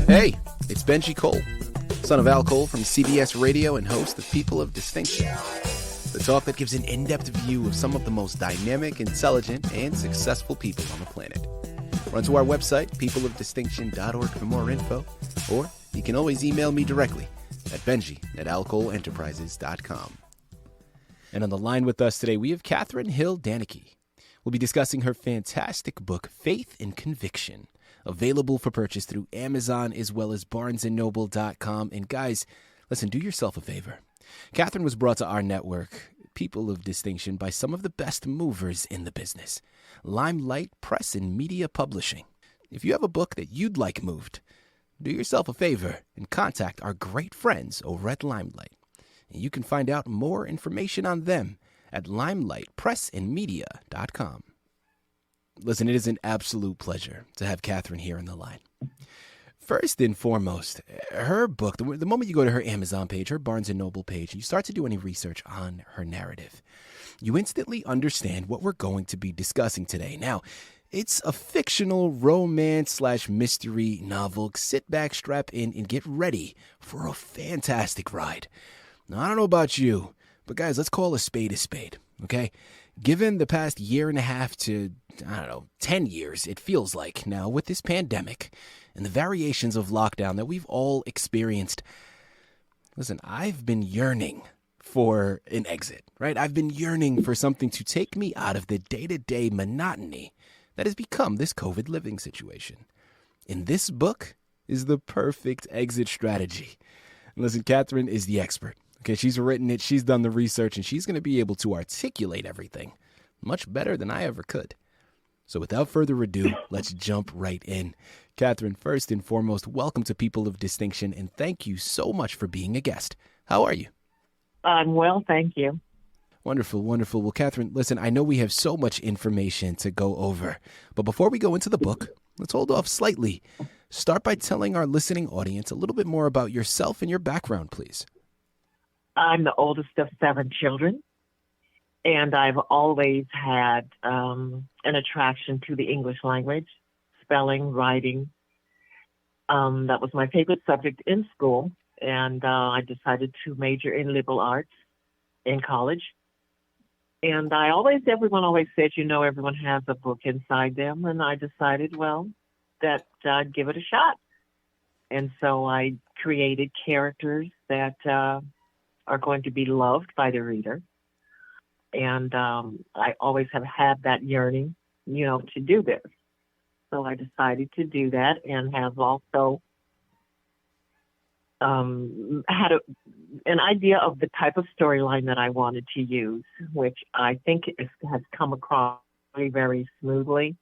Hey, it's Benji Cole, son of Al Cole from CBS Radio and host of People of Distinction, the talk that gives an in-depth view of some of the most dynamic, intelligent, and successful people on the planet. Run to our website, peopleofdistinction.org for more info, or you can always email me directly at benji@alcoleenterprises.com. And on the line with us today, we have Katherine Hill-Daneke. We'll be discussing her fantastic book, Faith and Conviction, available for purchase through Amazon as well as barnesandnoble.com. And guys, listen, do yourself a favor. Katherine was brought to our network, People of Distinction, by some of the best movers in the business, Limelight Press and Media Publishing. If you have a book that you'd like moved, do yourself a favor and contact our great friends over at Limelight. And you can find out more information on them at limelightpressandmedia.com. Listen, it is an absolute pleasure to have Katherine here on the line. First and foremost, her book, the moment you go to her Amazon page, her Barnes & Noble page, and you start to do any research on her narrative, you instantly understand what we're going to be discussing today. Now, it's a fictional romance/mystery novel. Sit back, strap in, and get ready for a fantastic ride. Now, I don't know about you, but guys, let's call a spade, okay? Given the past year and a half to, 10 years, it feels like now with this pandemic and the variations of lockdown that we've all experienced, listen, I've been yearning for an exit, right? I've been yearning for something to take me out of the day-to-day monotony that has become this COVID living situation. And this book is the perfect exit strategy. And listen, Katherine is the expert. Okay, she's written it, she's done the research, and she's going to be able to articulate everything much better than I ever could. So without further ado, let's jump right in. Katherine, first and foremost, welcome to People of Distinction, and thank you so much for being a guest. How are you? I'm well, thank you. Wonderful, wonderful. Well, Katherine, listen, I know we have so much information to go over, but before we go into the book, let's hold off slightly. Start by telling our listening audience a little bit more about yourself and your background, please. I'm the oldest of 7 children, and I've always had an attraction to the English language, spelling, writing. That was my favorite subject in school, and I decided to major in liberal arts in college. And everyone always said, everyone has a book inside them, and I decided, that I'd give it a shot. And so I created characters that are going to be loved by the reader. And I always have had that yearning, to do this. So I decided to do that and have also had an idea of the type of storyline that I wanted to use, which I think has come across very, very smoothly,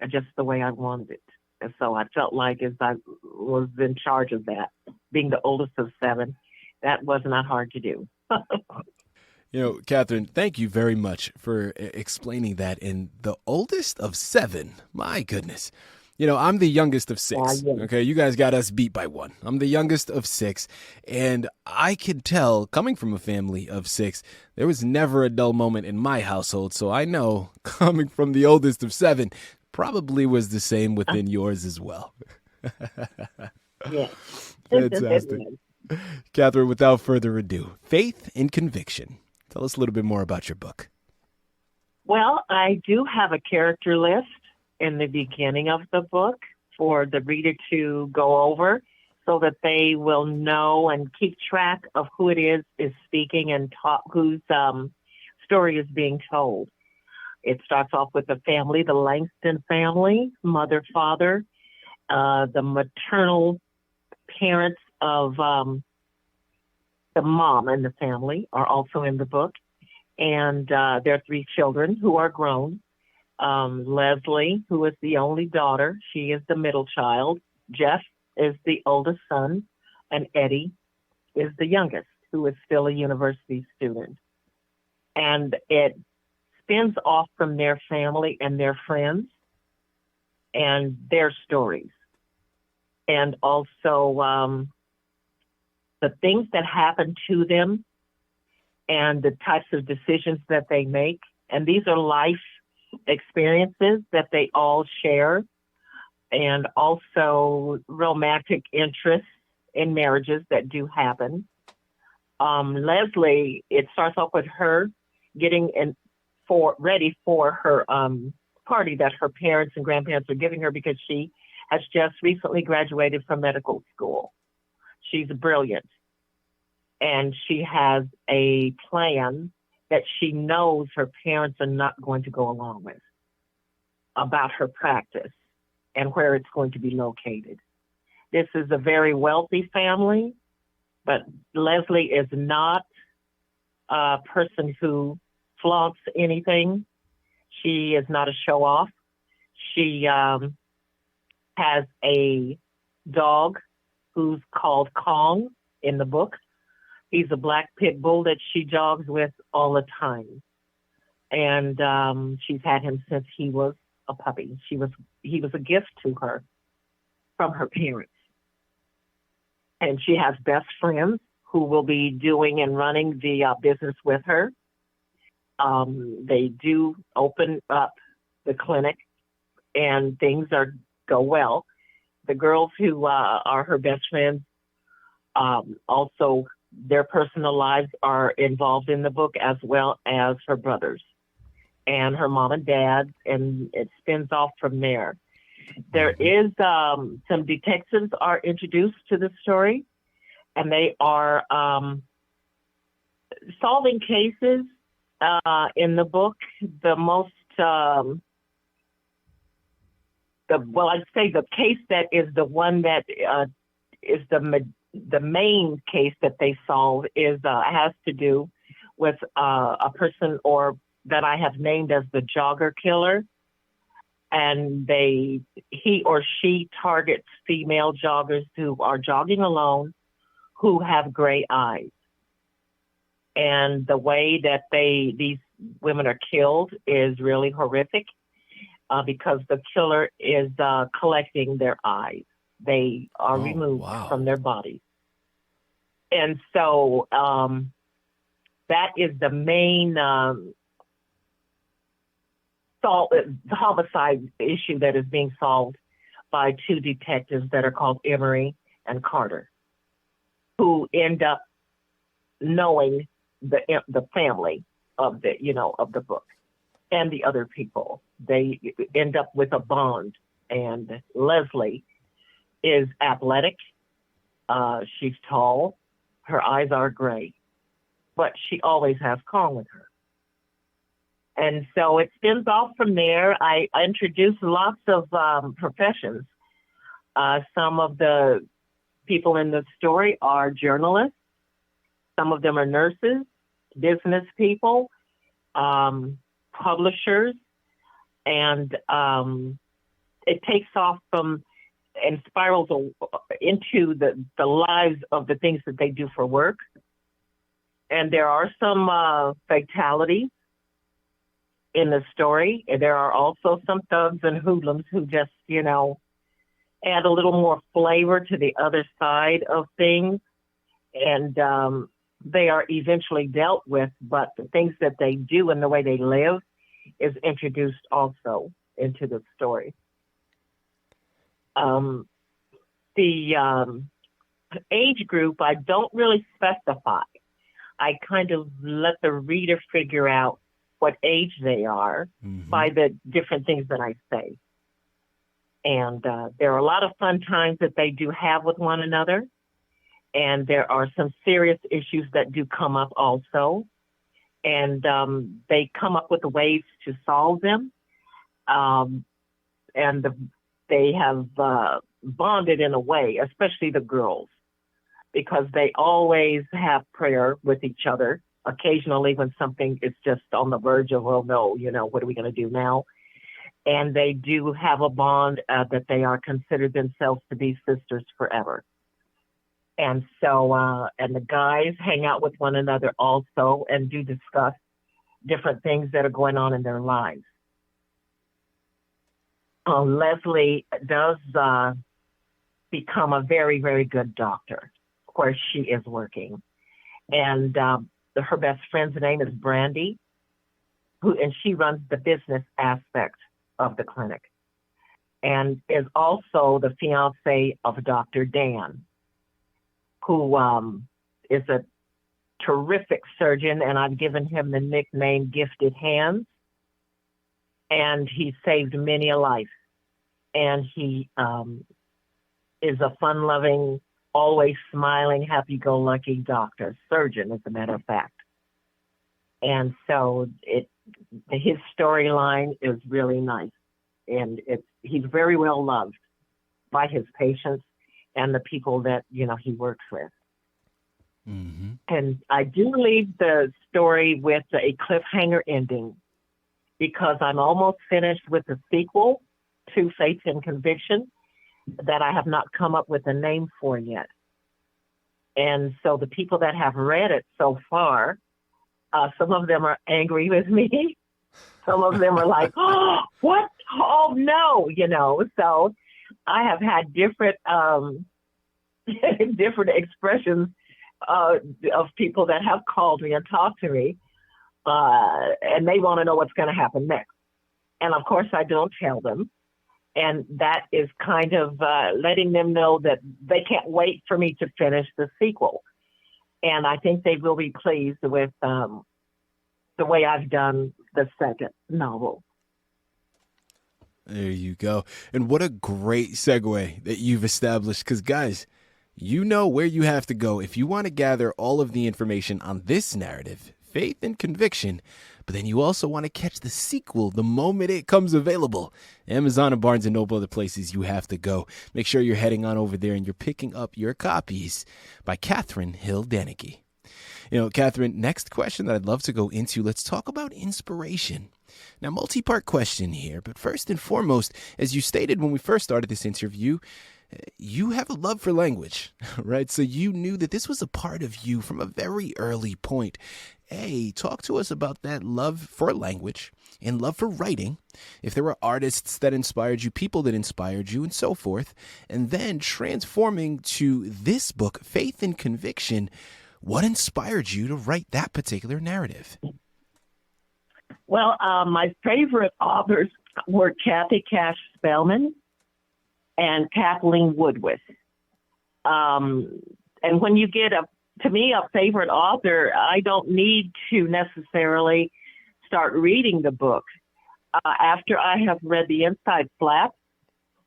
just the way I wanted it. And so I felt like as I was in charge of that, being the oldest of 7, that was not hard to do. Katherine, thank you very much for explaining that. And the oldest of 7, my goodness. I'm the youngest of 6. Yeah. Okay, you guys got us beat by 1. I'm the youngest of 6. And I could tell, coming from a family of 6, there was never a dull moment in my household. So I know, coming from the oldest of 7, probably was the same within yours as well. Yeah. Fantastic. Katherine, without further ado, Faith and Conviction. Tell us a little bit more about your book. Well, I do have a character list in the beginning of the book for the reader to go over so that they will know and keep track of who it is speaking and whose story is being told. It starts off with the family, the Langston family, mother, father, the maternal parents of the mom and the family are also in the book. And there are 3 children who are grown. Leslie, who is the only daughter, she is the middle child. Jeff is the oldest son. And Eddie is the youngest, who is still a university student. And it spins off from their family and their friends and their stories. And also the things that happen to them and the types of decisions that they make. And these are life experiences that they all share. and also romantic interests in marriages that do happen. Leslie, it starts off with her getting in for ready for her party that her parents and grandparents are giving her because she has just recently graduated from medical school. She's brilliant, and she has a plan that she knows her parents are not going to go along with about her practice and where it's going to be located. This is a very wealthy family, but Leslie is not a person who flaunts anything. She is not a show off. She has a dog who's called Kong in the book. He's a black pit bull that she jogs with all the time. And she's had him since he was a puppy. He was a gift to her from her parents. And she has best friends who will be doing and running the business with her. They do open up the clinic, and things go well. The girls who are her best friends, also their personal lives are involved in the book, as well as her brothers and her mom and dad, and it spins off from there. There is some detectives are introduced to the story, and they are solving cases in the book. The most, I'd say the case that is the one that is the main case that they solve is has to do with a person or that I have named as the jogger killer. And he or she targets female joggers who are jogging alone, who have gray eyes. And the way that these women are killed is really horrific because the killer is collecting their eyes. They are removed from their bodies. And so that is the main homicide issue that is being solved by two detectives that are called Emery and Carter, who end up knowing the family of the book and the other people. They end up with a bond, and Leslie is athletic. She's tall. Her eyes are gray, but she always has Kong with her. And so it spins off from there. I introduce lots of professions. Some of the people in the story are journalists. Some of them are nurses, business people, publishers, and it takes off from and spirals into the lives of the things that they do for work. And there are some fatalities in the story. There are also some thugs and hoodlums who just, add a little more flavor to the other side of things. And they are eventually dealt with, but the things that they do and the way they live is introduced also into the story. The age group, I don't really specify. I kind of let the reader figure out what age they are by the different things that I say. And there are a lot of fun times that they do have with one another. And there are some serious issues that do come up also. And they come up with ways to solve them. They have bonded in a way, especially the girls, because they always have prayer with each other. Occasionally when something is just on the verge of, oh no, what are we going to do now? And they do have a bond that they are considered themselves to be sisters forever. And so, and the guys hang out with one another also and do discuss different things that are going on in their lives. Leslie does become a very, very good doctor where she is working. And her best friend's name is Brandy, and she runs the business aspect of the clinic. and is also the fiance of Dr. Dan, who is a terrific surgeon, and I've given him the nickname Gifted Hands, and he saved many a life. And he is a fun-loving, always smiling, happy-go-lucky surgeon, as a matter of fact. And so his storyline is really nice, and he's very well loved by his patients and the people that he works with. Mm-hmm. And I do leave the story with a cliffhanger ending, because I'm almost finished with the sequel to Faith and Conviction that I have not come up with a name for yet. And so the people that have read it so far, some of them are angry with me. Some of them are like, oh, what? Oh, no, So I have had different different expressions of people that have called me and talked to me, and they want to know what's going to happen next. And, of course, I don't tell them. And that is kind of letting them know that they can't wait for me to finish the sequel. And I think they will be pleased with the way I've done the second novel. There you go. And what a great segue that you've established, because, guys, you know where you have to go if you want to gather all of the information on this narrative, Faith and Conviction, but then you also want to catch the sequel the moment it comes available. Amazon and Barnes & Noble are the places you have to go. Make sure you're heading on over there and you're picking up your copies by Katherine Hill-Daneke. Katherine, next question that I'd love to go into, let's talk about inspiration. Now, multi-part question here, but first and foremost, as you stated when we first started this interview, you have a love for language, right? So you knew that this was a part of you from a very early point. Hey, talk to us about that love for language and love for writing, if there were artists that inspired you, people that inspired you, and so forth, and then transforming to this book, Faith and Conviction. What inspired you to write that particular narrative? Well, my favorite authors were Kathy Cash Spellman and Kathleen Woodwith. And when you get a favorite author, I don't need to necessarily start reading the book. After I have read the inside flap,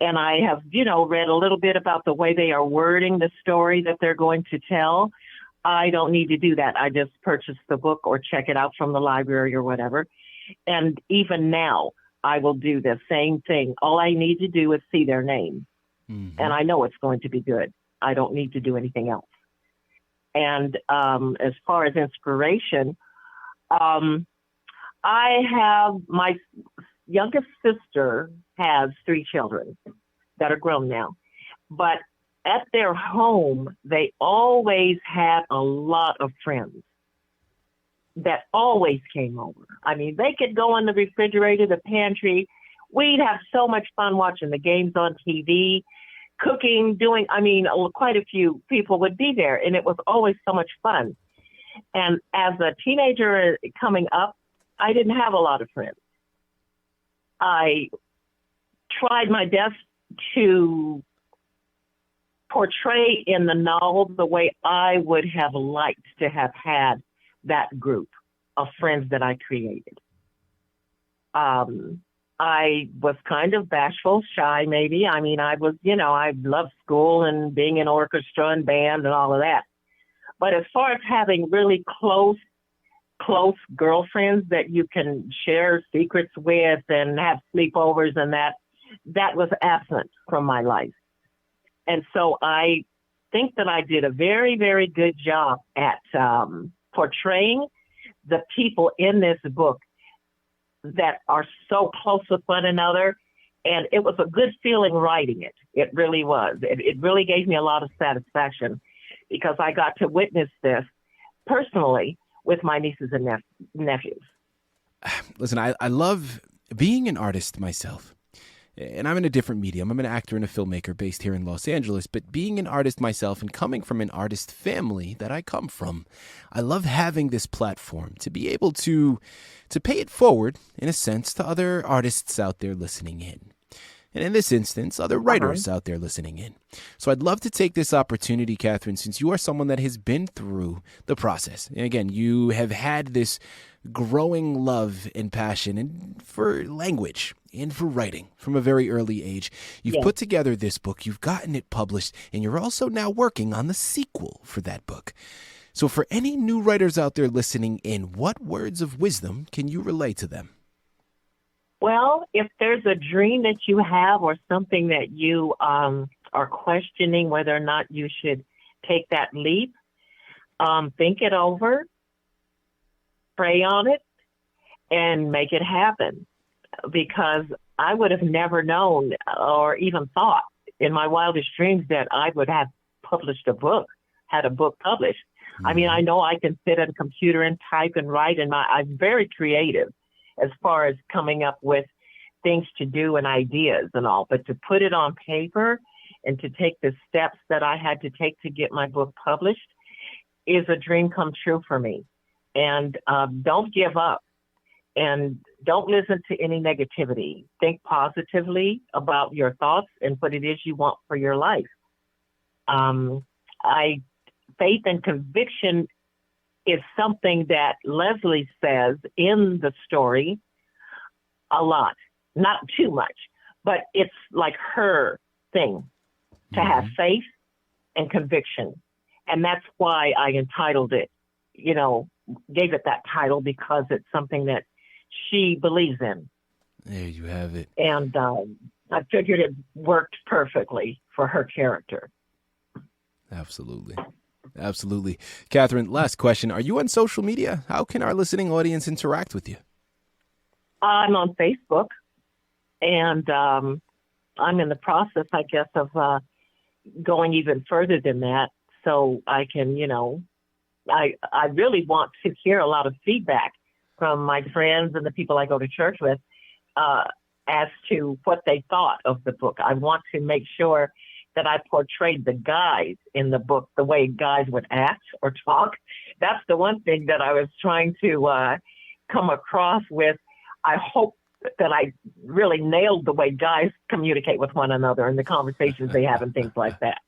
and I have, read a little bit about the way they are wording the story that they're going to tell, I don't need to do that. I just purchase the book or check it out from the library or whatever. And even now, I will do the same thing. All I need to do is see their name. Mm-hmm. And I know it's going to be good. I don't need to do anything else. And as far as inspiration, I have my youngest sister has 3 children that are grown now. But at their home, they always had a lot of friends that always came over. I mean, they could go in the refrigerator, the pantry. We'd have so much fun watching the games on TV, cooking, quite a few people would be there, and it was always so much fun. And as a teenager coming up, I didn't have a lot of friends. I tried my best to portray in the novel the way I would have liked to have had that group of friends that I created. I was kind of bashful, shy maybe. I was, I loved school and being in orchestra and band and all of that. But as far as having really close girlfriends that you can share secrets with and have sleepovers and that was absent from my life. And so I think that I did a very, very good job at portraying the people in this book that are so close with one another. And it was a good feeling writing it. It really was. It really gave me a lot of satisfaction because I got to witness this personally with my nieces and nephews. Listen, I love being an artist myself. And I'm in a different medium. I'm an actor and a filmmaker based here in Los Angeles. But being an artist myself and coming from an artist family that I come from, I love having this platform to be able to pay it forward, in a sense, to other artists out there listening in. and in this instance, other writers out there listening in. So I'd love to take this opportunity, Katherine, since you are someone that has been through the process. And again, you have had this growing love and passion and for language and for writing from a very early age. You've put together this book, you've gotten it published, and you're also now working on the sequel for that book. So for any new writers out there listening in, what words of wisdom can you relay to them? Well, if there's a dream that you have or something that you are questioning whether or not you should take that leap, think it over, pray on it, and make it happen. Because I would have never known or even thought in my wildest dreams that I would have published a book, had a book published. I mean, I know I can sit at a computer and type and write, and I'm very creative as far as coming up with things to do and ideas and all. But to put it on paper and to take the steps that I had to take to get my book published is a dream come true for me. And don't give up. And don't listen to any negativity. Think positively about your thoughts and what it is you want for your life. Faith and conviction is something that Leslie says in the story a lot. Not too much, but it's like her thing to have faith and conviction. And that's why I entitled it, gave it that title, because it's something that she believes in. There you have it. And I figured it worked perfectly for her character. Absolutely. Absolutely. Katherine, last question. Are you on social media? How can our listening audience interact with you? I'm on Facebook, and I'm in the process, I guess, of going even further than that. So I can, I really want to hear a lot of feedback from my friends and the people I go to church with as to what they thought of the book. I want to make sure that I portrayed the guys in the book the way guys would act or talk. That's the one thing that I was trying to come across with. I hope that I really nailed the way guys communicate with one another and the conversations they have and things like that.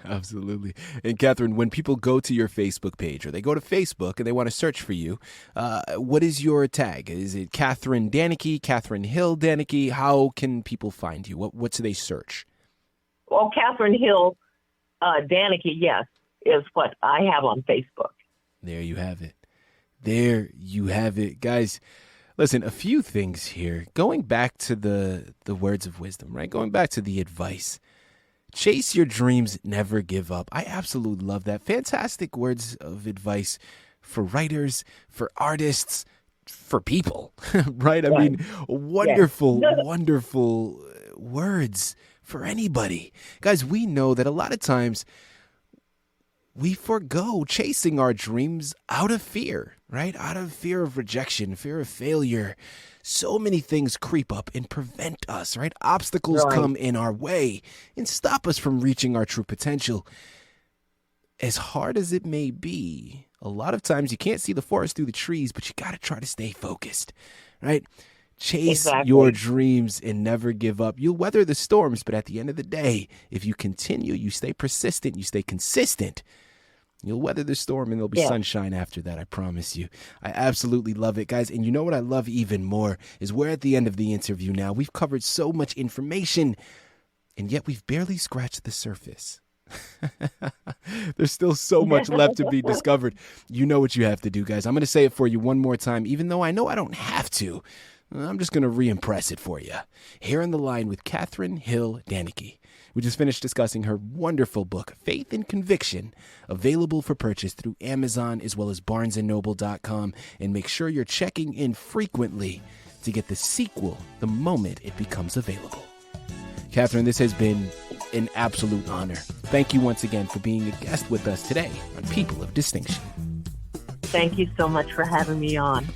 Absolutely. And Katherine, when people go to your Facebook page or they go to Facebook and they want to search for you, what is your tag? Is it Katherine Daneke, Katherine Hill-Daneke? How can people find you? What do they search? Well, Katherine Hill-Daneke, yes, is what I have on Facebook. There you have it. There you have it. Guys, listen, a few things here. Going back to the words of wisdom, right? Going back to the advice. Chase your dreams, never give up. I absolutely love that. Fantastic words of advice for writers, for artists, for people, right? I mean, wonderful, wonderful words for anybody. Guys, we know that a lot of times we forgo chasing our dreams out of fear, right? Out of fear of rejection, fear of failure. So many things creep up and prevent us, right? Obstacles come in our way and stop us from reaching our true potential. As hard as it may be, a lot of times you can't see the forest through the trees, but you got to try to stay focused, right? Chase your dreams and never give up. You'll weather the storms, but at the end of the day, if you continue, you stay persistent, you stay consistent, you'll weather the storm and there'll be sunshine after that, I promise you. I absolutely love it, guys. And you know what I love even more is we're at the end of the interview now. We've covered so much information, and yet we've barely scratched the surface. There's still so much left to be discovered. You know what you have to do, guys. I'm going to say it for you one more time, even though I know I don't have to. I'm just going to re-impress it for you. Here on the line with Katherine Hill-Daneke. We just finished discussing her wonderful book, Faith and Conviction, available for purchase through Amazon as well as barnesandnoble.com. And make sure you're checking in frequently to get the sequel the moment it becomes available. Katherine, this has been an absolute honor. Thank you once again for being a guest with us today on People of Distinction. Thank you so much for having me on.